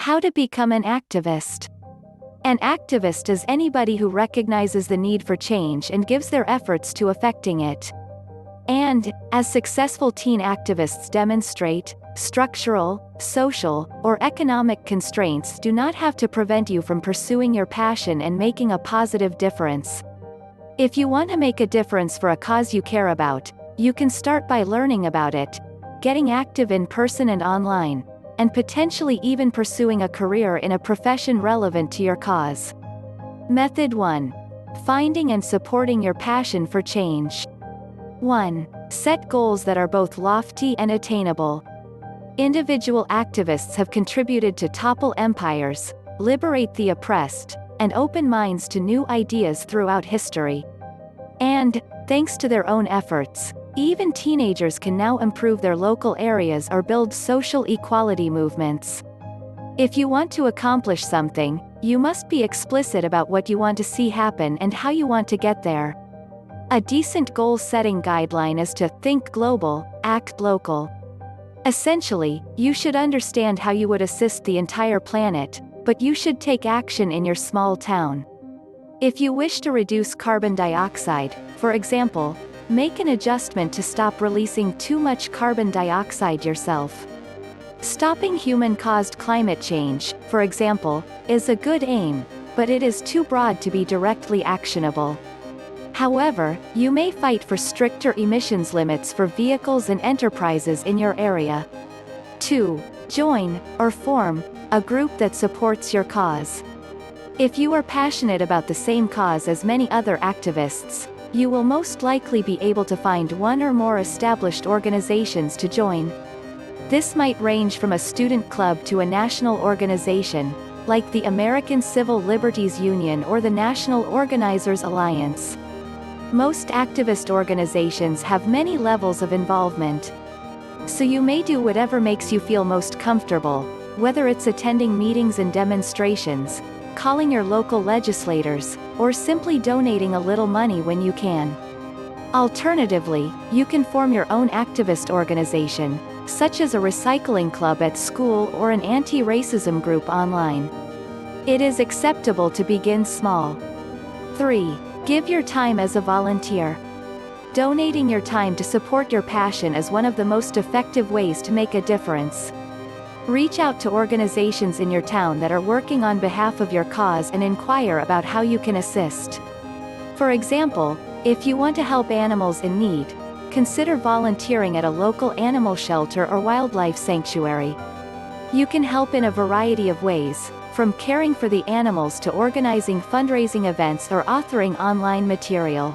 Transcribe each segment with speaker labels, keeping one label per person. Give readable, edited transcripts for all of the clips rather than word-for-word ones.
Speaker 1: How to become an activist. An activist is anybody who recognizes the need for change and gives their efforts to effecting it. And, as successful teen activists demonstrate, structural, social, or economic constraints do not have to prevent you from pursuing your passion and making a positive difference. If you want to make a difference for a cause you care about, you can start by learning about it, getting active in person and online, and potentially even pursuing a career in a profession relevant to your cause. Method 1. Finding and supporting your passion for change. 1. Set goals that are both lofty and attainable. Individual activists have contributed to topple empires, liberate the oppressed, and open minds to new ideas throughout history. And, thanks to their own efforts, even teenagers can now improve their local areas or build social equality movements. If you want to accomplish something, you must be explicit about what you want to see happen and how you want to get there. A decent goal-setting guideline is to think global, act local. Essentially, you should understand how you would assist the entire planet, but you should take action in your small town. If you wish to reduce carbon dioxide, for example, make an adjustment to stop releasing too much carbon dioxide yourself. Stopping human-caused climate change, for example, is a good aim, but it is too broad to be directly actionable. However, you may fight for stricter emissions limits for vehicles and enterprises in your area. 2. Join, or form, a group that supports your cause. If you are passionate about the same cause as many other activists, you will most likely be able to find one or more established organizations to join. This might range from a student club to a national organization, like the American Civil Liberties Union or the National Organizers Alliance. Most activist organizations have many levels of involvement. So you may do whatever makes you feel most comfortable, whether it's attending meetings and demonstrations, calling your local legislators, or simply donating a little money when you can. Alternatively, you can form your own activist organization, such as a recycling club at school or an anti-racism group online. It is acceptable to begin small. 3. Give your time as a volunteer. Donating your time to support your passion is one of the most effective ways to make a difference. Reach out to organizations in your town that are working on behalf of your cause and inquire about how you can assist. For example, if you want to help animals in need, consider volunteering at a local animal shelter or wildlife sanctuary. You can help in a variety of ways, from caring for the animals to organizing fundraising events or authoring online material.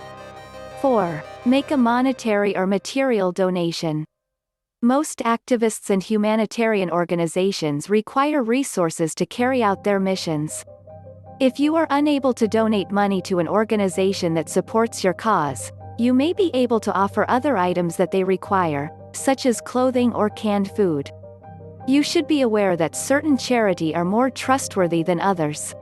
Speaker 1: 4. Make a monetary or material donation. Most activists and humanitarian organizations require resources to carry out their missions. If you are unable to donate money to an organization that supports your cause, you may be able to offer other items that they require, such as clothing or canned food. You should be aware that certain charity are more trustworthy than others.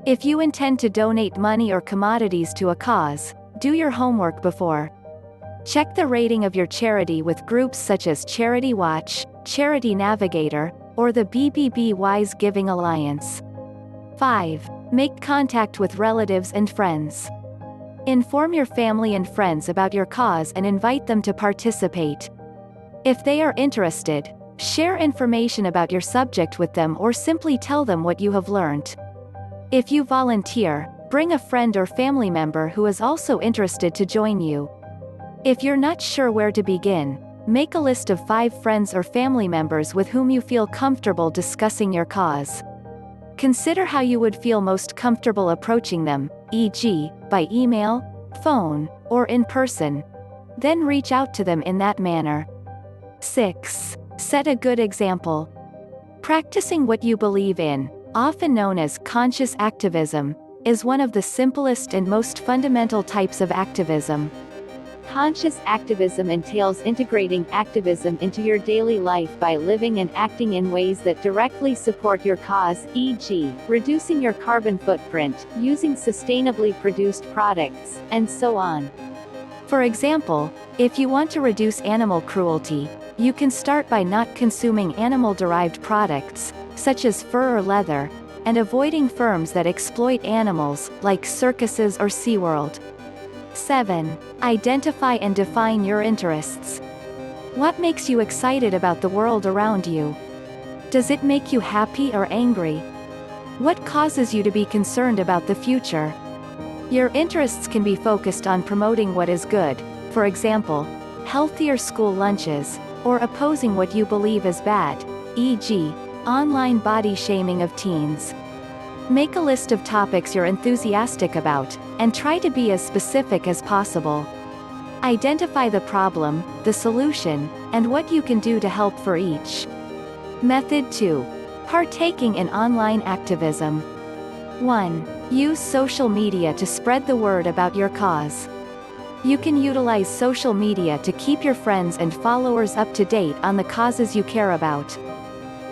Speaker 1: If you intend to donate money or commodities to a cause, do your homework before. Check the rating of your charity with groups such as Charity Watch, Charity Navigator, or the BBB Wise Giving Alliance. 5. Make contact with relatives and friends. Inform your family and friends about your cause and invite them to participate. If they are interested, share information about your subject with them or simply tell them what you have learned. If you volunteer, bring a friend or family member who is also interested to join you. If you're not sure where to begin, make a list of 5 friends or family members with whom you feel comfortable discussing your cause. Consider how you would feel most comfortable approaching them, e.g., by email, phone, or in person. Then reach out to them in that manner. 6. Set a good example. Practicing what you believe in, often known as conscious activism, is one of the simplest and most fundamental types of activism. Conscious activism entails integrating activism into your daily life by living and acting in ways that directly support your cause, e.g., reducing your carbon footprint, using sustainably produced products, and so on. For example, if you want to reduce animal cruelty, you can start by not consuming animal-derived products, such as fur or leather, and avoiding firms that exploit animals, like circuses or SeaWorld. 7. Identify and define your interests. What makes you excited about the world around you? Does it make you happy or angry? What causes you to be concerned about the future? Your interests can be focused on promoting what is good, for example, healthier school lunches, or opposing what you believe is bad, e.g., online body shaming of teens. Make a list of topics you're enthusiastic about, and try to be as specific as possible. Identify the problem, the solution, and what you can do to help for each. Method 2. Partaking in online activism. 1. Use social media to spread the word about your cause. You can utilize social media to keep your friends and followers up to date on the causes you care about.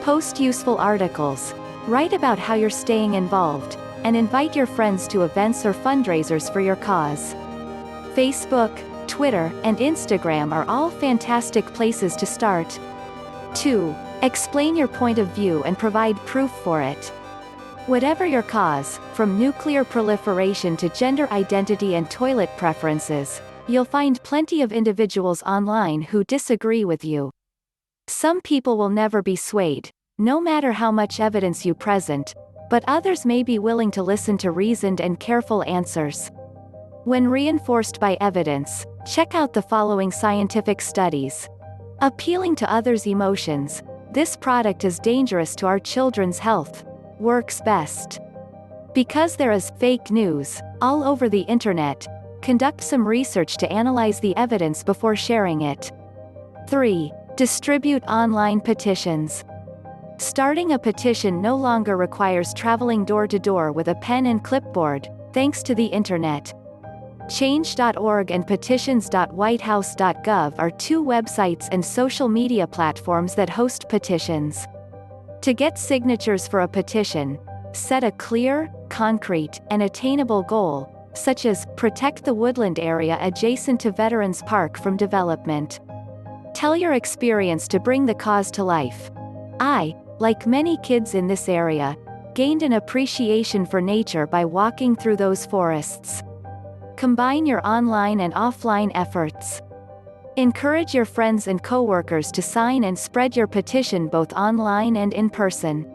Speaker 1: Post useful articles. Write about how you're staying involved, and invite your friends to events or fundraisers for your cause. Facebook, Twitter, and Instagram are all fantastic places to start. 2. Explain your point of view and provide proof for it. Whatever your cause, from nuclear proliferation to gender identity and toilet preferences, you'll find plenty of individuals online who disagree with you. Some people will never be swayed, no matter how much evidence you present, but others may be willing to listen to reasoned and careful answers. When reinforced by evidence, check out the following scientific studies. Appealing to others' emotions, this product is dangerous to our children's health, works best. Because there is fake news all over the internet, conduct some research to analyze the evidence before sharing it. 3. Distribute online petitions. Starting a petition no longer requires traveling door to door with a pen and clipboard, thanks to the internet. Change.org and petitions.whitehouse.gov are two websites and social media platforms that host petitions. To get signatures for a petition, set a clear, concrete, and attainable goal, such as protect the woodland area adjacent to Veterans Park from development. Tell your experience to bring the cause to life. I, like many kids in this area, gained an appreciation for nature by walking through those forests. Combine your online and offline efforts. Encourage your friends and coworkers to sign and spread your petition both online and in person.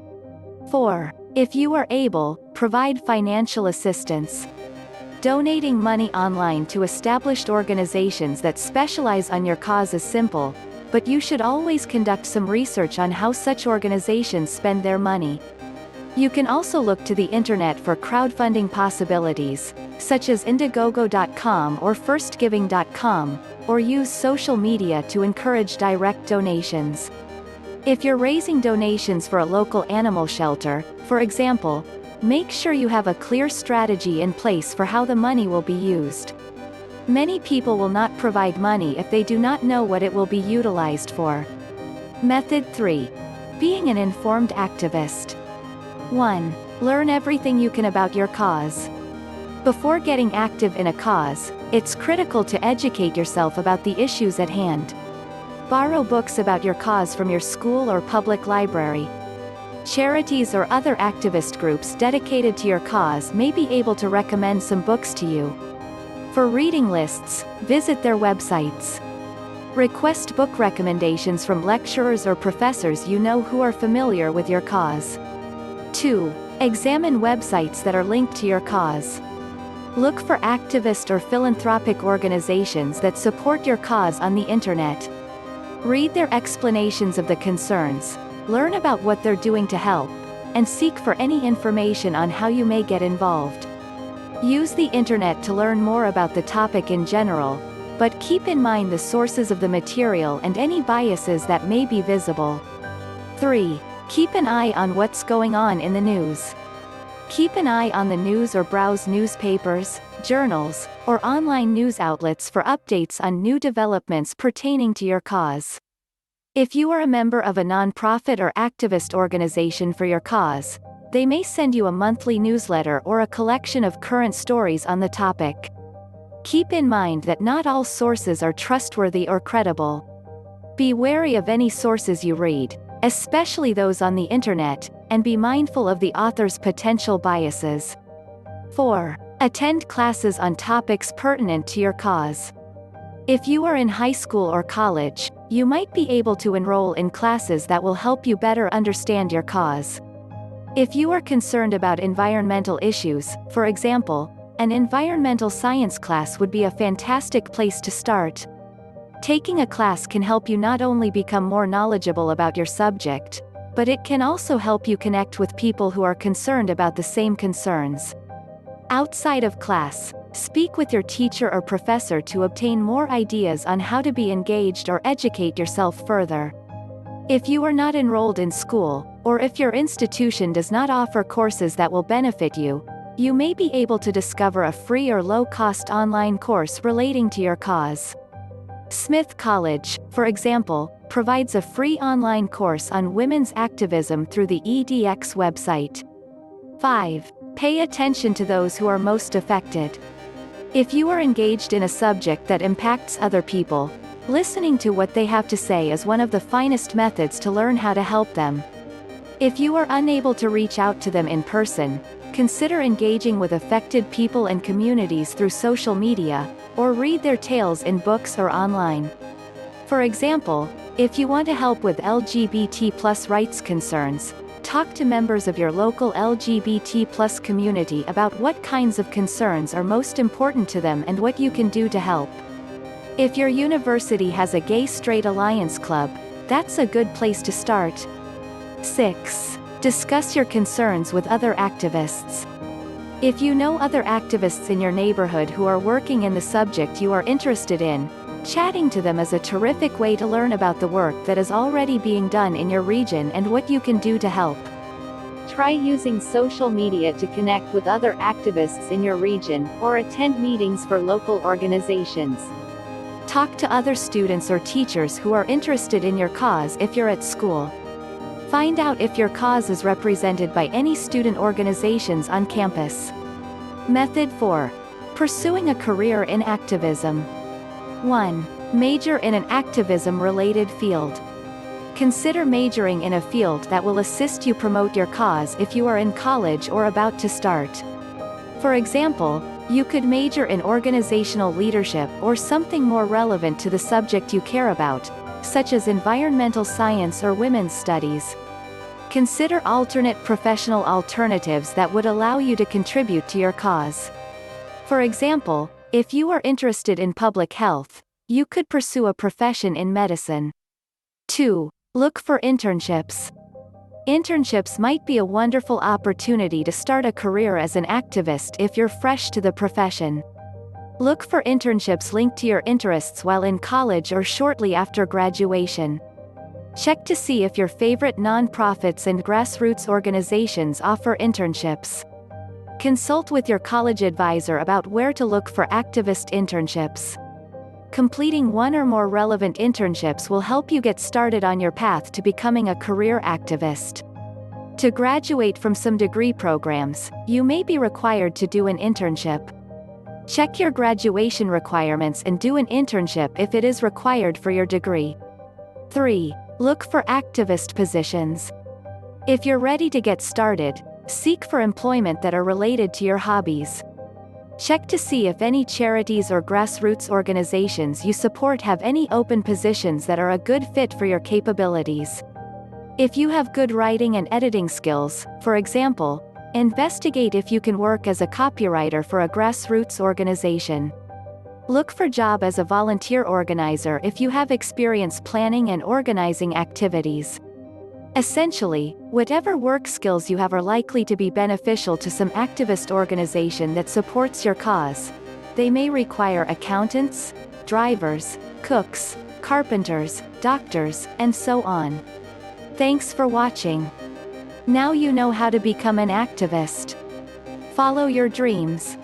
Speaker 1: 4. If you are able, provide financial assistance. Donating money online to established organizations that specialize on your cause is simple, but you should always conduct some research on how such organizations spend their money. You can also look to the internet for crowdfunding possibilities, such as Indiegogo.com or FirstGiving.com, or use social media to encourage direct donations. If you're raising donations for a local animal shelter, for example, make sure you have a clear strategy in place for how the money will be used. Many people will not provide money if they do not know what it will be utilized for. Method 3. Being an informed activist. 1. Learn everything you can about your cause. Before getting active in a cause, it's critical to educate yourself about the issues at hand. Borrow books about your cause from your school or public library. Charities or other activist groups dedicated to your cause may be able to recommend some books to you. For reading lists, visit their websites. Request book recommendations from lecturers or professors you know who are familiar with your cause. 2. Examine websites that are linked to your cause. Look for activist or philanthropic organizations that support your cause on the internet. Read their explanations of the concerns, learn about what they're doing to help, and seek for any information on how you may get involved. Use the internet to learn more about the topic in general, but keep in mind the sources of the material and any biases that may be visible. 3. Keep an eye on what's going on in the news. Keep an eye on the news or browse newspapers, journals, or online news outlets for updates on new developments pertaining to your cause. If you are a member of a nonprofit or activist organization for your cause, they may send you a monthly newsletter or a collection of current stories on the topic. Keep in mind that not all sources are trustworthy or credible. Be wary of any sources you read, especially those on the internet, and be mindful of the author's potential biases. 4. Attend classes on topics pertinent to your cause. If you are in high school or college, you might be able to enroll in classes that will help you better understand your cause. If you are concerned about environmental issues, for example, an environmental science class would be a fantastic place to start. Taking a class can help you not only become more knowledgeable about your subject, but it can also help you connect with people who are concerned about the same concerns. Outside of class, speak with your teacher or professor to obtain more ideas on how to be engaged or educate yourself further. If you are not enrolled in school, or if your institution does not offer courses that will benefit you, you may be able to discover a free or low-cost online course relating to your cause. Smith College, for example, provides a free online course on women's activism through the EDX website. 5. Pay attention to those who are most affected. If you are engaged in a subject that impacts other people, listening to what they have to say is one of the finest methods to learn how to help them. If you are unable to reach out to them in person, consider engaging with affected people and communities through social media, or read their tales in books or online. For example, if you want to help with LGBT+ rights concerns, talk to members of your local LGBT+ community about what kinds of concerns are most important to them and what you can do to help. If your university has a gay-straight alliance club, that's a good place to start. 6. Discuss your concerns with other activists. If you know other activists in your neighborhood who are working in the subject you are interested in, chatting to them is a terrific way to learn about the work that is already being done in your region and what you can do to help. Try using social media to connect with other activists in your region, or attend meetings for local organizations. Talk to other students or teachers who are interested in your cause if you're at school. Find out if your cause is represented by any student organizations on campus. Method 4. Pursuing a career in activism. 1. Major in an activism-related field. Consider majoring in a field that will assist you promote your cause if you are in college or about to start. For example, you could major in organizational leadership or something more relevant to the subject you care about, such as environmental science or women's studies. Consider alternate professional alternatives that would allow you to contribute to your cause. For example, if you are interested in public health, you could pursue a profession in medicine. 2. Look for internships. Internships might be a wonderful opportunity to start a career as an activist if you're fresh to the profession. Look for internships linked to your interests while in college or shortly after graduation. Check to see if your favorite nonprofits and grassroots organizations offer internships. Consult with your college advisor about where to look for activist internships. Completing one or more relevant internships will help you get started on your path to becoming a career activist. To graduate from some degree programs, you may be required to do an internship. Check your graduation requirements and do an internship if it is required for your degree. 3. Look for activist positions. If you're ready to get started, seek for employment that are related to your hobbies. Check to see if any charities or grassroots organizations you support have any open positions that are a good fit for your capabilities. If you have good writing and editing skills, for example, investigate if you can work as a copywriter for a grassroots organization. Look for job as a volunteer organizer if you have experience planning and organizing activities. Essentially, whatever work skills you have are likely to be beneficial to some activist organization that supports your cause. They may require accountants, drivers, cooks, carpenters, doctors, and so on. Thanks for watching. Now you know how to become an activist. Follow your dreams.